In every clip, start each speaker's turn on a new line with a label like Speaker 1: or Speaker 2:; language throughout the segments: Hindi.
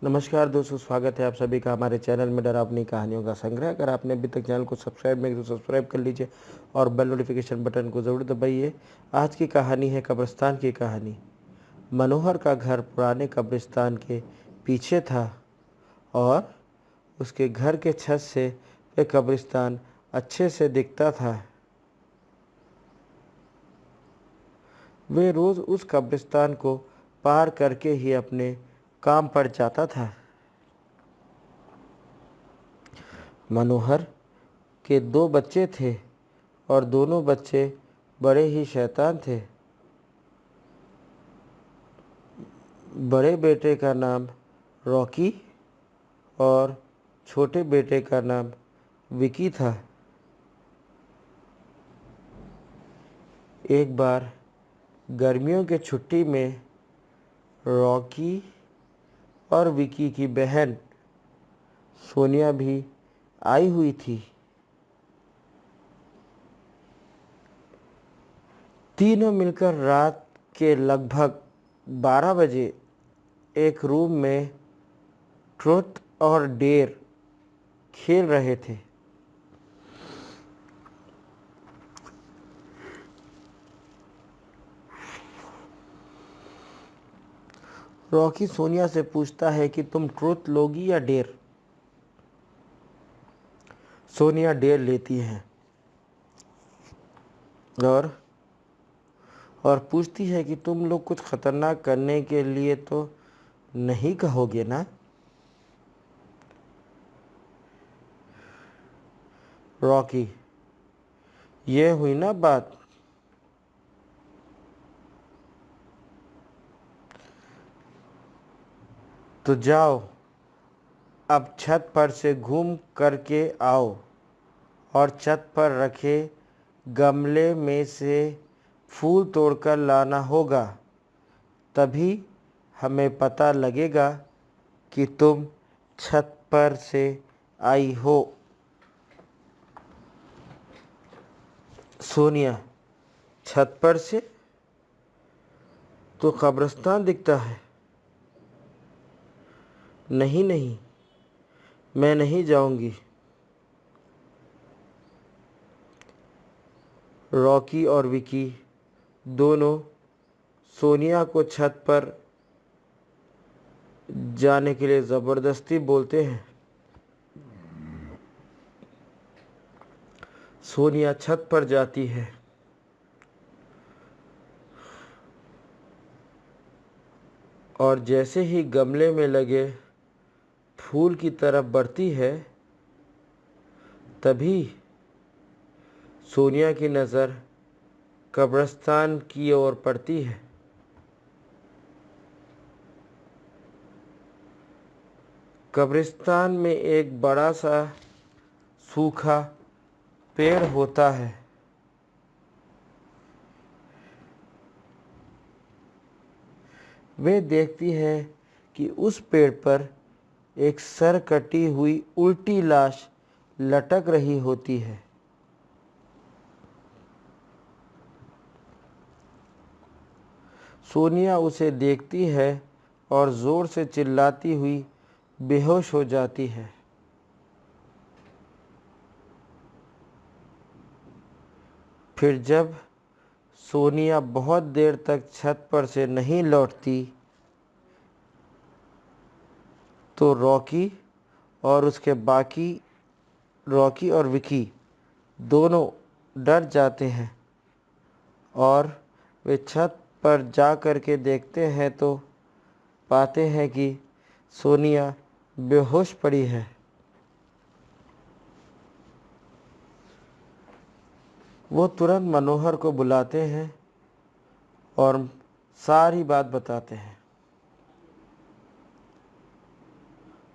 Speaker 1: नमस्कार दोस्तों, स्वागत है आप सभी का हमारे चैनल में डरावनी कहानियों का संग्रह। अगर आपने अभी तक चैनल को सब्सक्राइब नहीं किया तो सब्सक्राइब कर लीजिए और बेल नोटिफिकेशन बटन को ज़रूर दबाइए। आज की कहानी है कब्रिस्तान की कहानी। मनोहर का घर पुराने कब्रिस्तान के पीछे था और उसके घर के छत से वह कब्रिस्तान अच्छे से दिखता था। वे रोज़ उस कब्रिस्तान को पार करके ही अपने काम पर जाता था। मनोहर के 2 बच्चे थे और दोनों बच्चे बड़े ही शैतान थे। बड़े बेटे का नाम रॉकी और छोटे बेटे का नाम विकी था। एक बार गर्मियों के छुट्टी में रॉकी और विकी की बहन सोनिया भी आई हुई थी। तीनों मिलकर रात के लगभग 12 बजे एक रूम में ट्रुथ और डेयर खेल रहे थे। रॉकी सोनिया से पूछता है कि तुम ट्रुथ लोगी या डेयर। सोनिया डेयर लेती है और पूछती है कि तुम लोग कुछ खतरनाक करने के लिए तो नहीं कहोगे ना। रॉकी, ये हुई ना बात। तो जाओ, अब छत पर से घूम करके आओ और छत पर रखे गमले में से फूल तोड़कर लाना होगा, तभी हमें पता लगेगा कि तुम छत पर से आई हो। सोनिया, छत पर से तो कब्रिस्तान दिखता है। नहीं नहीं, मैं नहीं जाऊंगी। रॉकी और विकी दोनों सोनिया को छत पर जाने के लिए ज़बरदस्ती बोलते हैं। सोनिया छत पर जाती है और जैसे ही गमले में लगे फूल की तरफ बढ़ती है, तभी सोनिया की नज़र कब्रिस्तान की ओर पड़ती है। कब्रिस्तान में एक बड़ा सा सूखा पेड़ होता है। वे देखती है कि उस पेड़ पर एक सर कटी हुई उल्टी लाश लटक रही होती है। सोनिया उसे देखती है और ज़ोर से चिल्लाती हुई बेहोश हो जाती है। फिर जब सोनिया बहुत देर तक छत पर से नहीं लौटती, तो रॉकी और विकी दोनों डर जाते हैं और वे छत पर जा कर के देखते हैं तो पाते हैं कि सोनिया बेहोश पड़ी है। वो तुरंत मनोहर को बुलाते हैं और सारी बात बताते हैं।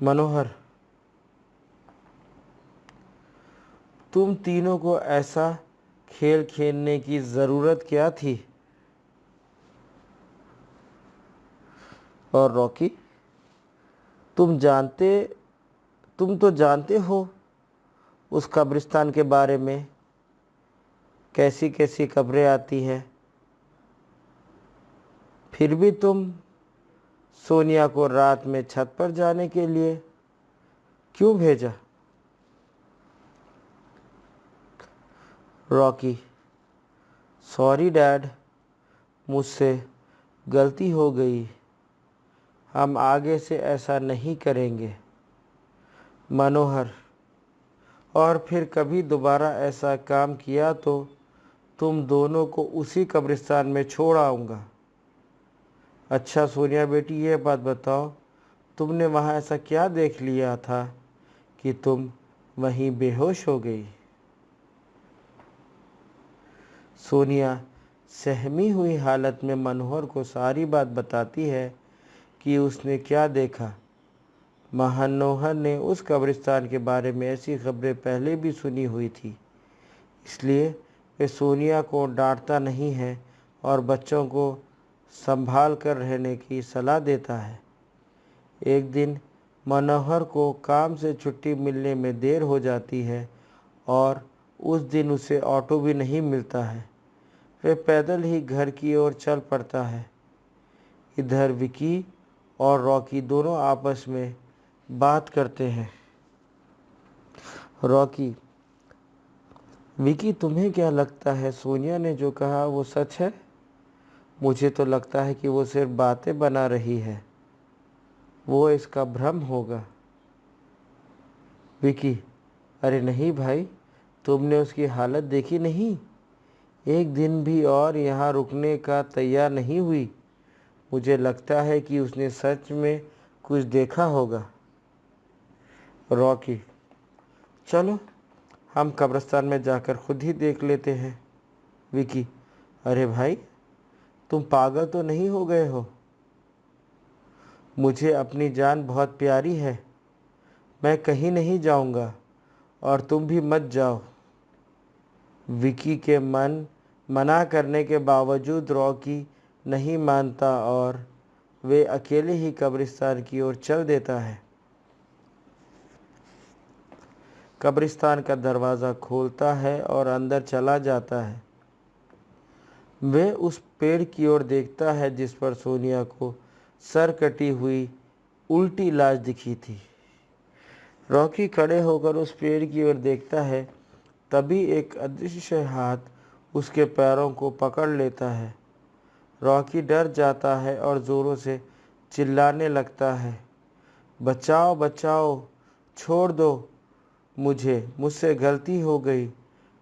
Speaker 1: मनोहर, तुम तीनों को ऐसा खेल खेलने की ज़रूरत क्या थी? और रॉकी, तुम तो जानते हो उस कब्रिस्तान के बारे में, कैसी कैसी खबरें आती हैं, फिर भी तुम सोनिया को रात में छत पर जाने के लिए क्यों भेजा? रॉकी, सॉरी डैड, मुझसे गलती हो गई, हम आगे से ऐसा नहीं करेंगे। मनोहर, और फिर कभी दोबारा ऐसा काम किया तो तुम दोनों को उसी कब्रिस्तान में छोड़ आऊँगा। अच्छा सोनिया बेटी, ये बात बताओ, तुमने वहाँ ऐसा क्या देख लिया था कि तुम वहीं बेहोश हो गई? सोनिया सहमी हुई हालत में मनोहर को सारी बात बताती है कि उसने क्या देखा। मनोहर ने उस कब्रिस्तान के बारे में ऐसी खबरें पहले भी सुनी हुई थी, इसलिए वे सोनिया को डांटता नहीं है और बच्चों को संभाल कर रहने की सलाह देता है। एक दिन मनोहर को काम से छुट्टी मिलने में देर हो जाती है और उस दिन उसे ऑटो भी नहीं मिलता है। वह पैदल ही घर की ओर चल पड़ता है। इधर विकी और रॉकी दोनों आपस में बात करते हैं। रॉकी, विकी, तुम्हें क्या लगता है सोनिया ने जो कहा वो सच है? मुझे तो लगता है कि वो सिर्फ बातें बना रही है, वो इसका भ्रम होगा। विकी, अरे नहीं भाई, तुमने उसकी हालत देखी नहीं? एक दिन भी और यहाँ रुकने का तैयार नहीं हुई। मुझे लगता है कि उसने सच में कुछ देखा होगा। रॉकी, चलो हम कब्रिस्तान में जाकर खुद ही देख लेते हैं। विकी, अरे भाई, तुम पागल तो नहीं हो गए हो? मुझे अपनी जान बहुत प्यारी है, मैं कहीं नहीं जाऊंगा और तुम भी मत जाओ। विकी के मना करने के बावजूद रॉकी नहीं मानता और वे अकेले ही कब्रिस्तान की ओर चल देता है। कब्रिस्तान का दरवाज़ा खोलता है और अंदर चला जाता है। वह उस पेड़ की ओर देखता है जिस पर सोनिया को सर कटी हुई उल्टी लाश दिखी थी। रॉकी खड़े होकर उस पेड़ की ओर देखता है, तभी एक अदृश्य हाथ उसके पैरों को पकड़ लेता है। रॉकी डर जाता है और ज़ोरों से चिल्लाने लगता है, बचाओ बचाओ, छोड़ दो मुझसे गलती हो गई,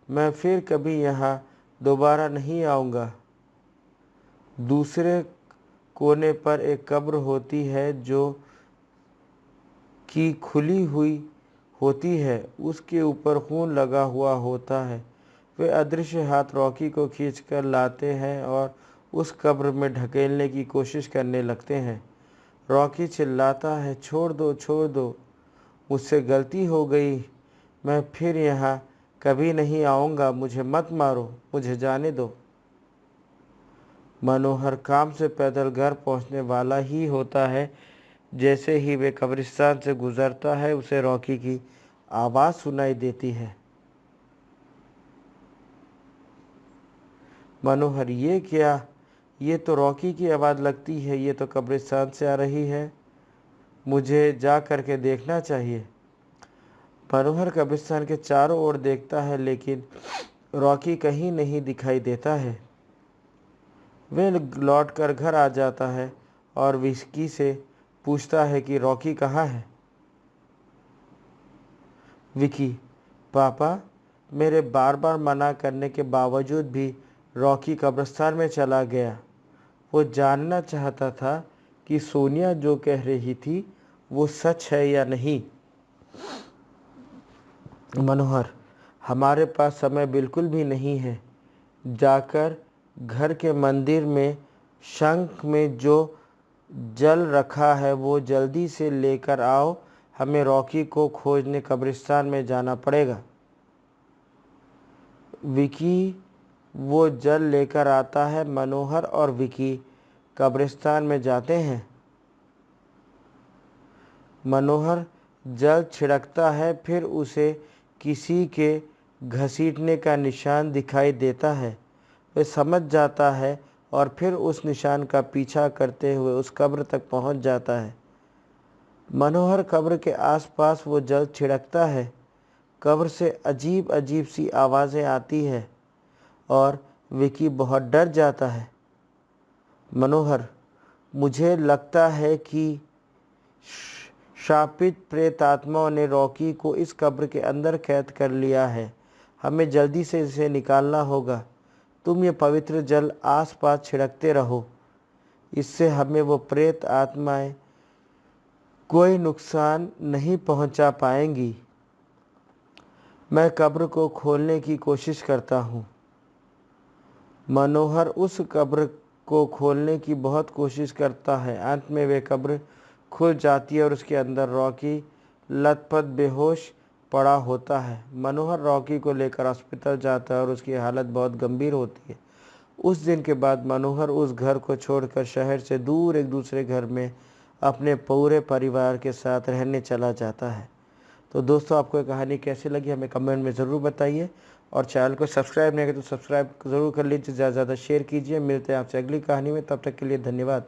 Speaker 1: मैं फिर कभी यहाँ दोबारा नहीं आऊँगा। दूसरे कोने पर एक कब्र होती है जो कि खुली हुई होती है, उसके ऊपर खून लगा हुआ होता है। वे अदृश्य हाथ रॉकी को खींचकर लाते हैं और उस कब्र में ढकेलने की कोशिश करने लगते हैं। रॉकी चिल्लाता है, छोड़ दो, मुझसे गलती हो गई, मैं फिर यहाँ कभी नहीं आऊँगा, मुझे मत मारो, मुझे जाने दो। मनोहर काम से पैदल घर पहुँचने वाला ही होता है। जैसे ही वे कब्रिस्तान से गुजरता है, उसे रॉकी की आवाज़ सुनाई देती है। मनोहर, ये क्या? ये तो रॉकी की आवाज़ लगती है, ये तो कब्रिस्तान से आ रही है, मुझे जा करके देखना चाहिए। मनोहर कब्रिस्तान के चारों ओर देखता है, लेकिन रॉकी कहीं नहीं दिखाई देता है। वह लौटकर घर आ जाता है और विकी से पूछता है कि रॉकी कहाँ है। विकी, पापा, मेरे बार बार मना करने के बावजूद भी रॉकी कब्रिस्तान में चला गया। वो जानना चाहता था कि सोनिया जो कह रही थी वो सच है या नहीं। मनोहर, हमारे पास समय बिल्कुल भी नहीं है, जाकर घर के मंदिर में शंख में जो जल रखा है वो जल्दी से लेकर आओ, हमें रॉकी को खोजने कब्रिस्तान में जाना पड़ेगा। विकी वो जल लेकर आता है। मनोहर और विकी कब्रिस्तान में जाते हैं। मनोहर जल छिड़कता है, फिर उसे किसी के घसीटने का निशान दिखाई देता है। वह समझ जाता है और फिर उस निशान का पीछा करते हुए उस कब्र तक पहुंच जाता है। मनोहर कब्र के आसपास वो जल्द छिड़कता है। कब्र से अजीब अजीब सी आवाज़ें आती है और विकी बहुत डर जाता है। मनोहर, मुझे लगता है कि शापित प्रेतात्माओं ने रॉकी को इस कब्र के अंदर कैद कर लिया है। हमें जल्दी से इसे निकालना होगा। तुम ये पवित्र जल आसपास छिड़कते रहो। इससे हमें वो प्रेत आत्माएं कोई नुकसान नहीं पहुंचा पाएंगी। मैं कब्र को खोलने की कोशिश करता हूँ। मनोहर उस कब्र को खोलने की बहुत कोशिश करता है। अंत में वे कब्र खुल जाती है और उसके अंदर रॉकी लथपथ बेहोश पड़ा होता है। मनोहर रॉकी को लेकर अस्पताल जाता है और उसकी हालत बहुत गंभीर होती है। उस दिन के बाद मनोहर उस घर को छोड़कर शहर से दूर एक दूसरे घर में अपने पूरे परिवार के साथ रहने चला जाता है। तो दोस्तों, आपको ये कहानी कैसी लगी हमें कमेंट में ज़रूर बताइए और चैनल को सब्सक्राइब नहीं किया तो सब्सक्राइब ज़रूर कर लीजिए, ज़्यादा से ज़्यादा शेयर कीजिए। मिलते हैं आपसे अगली कहानी में, तब तक के लिए धन्यवाद।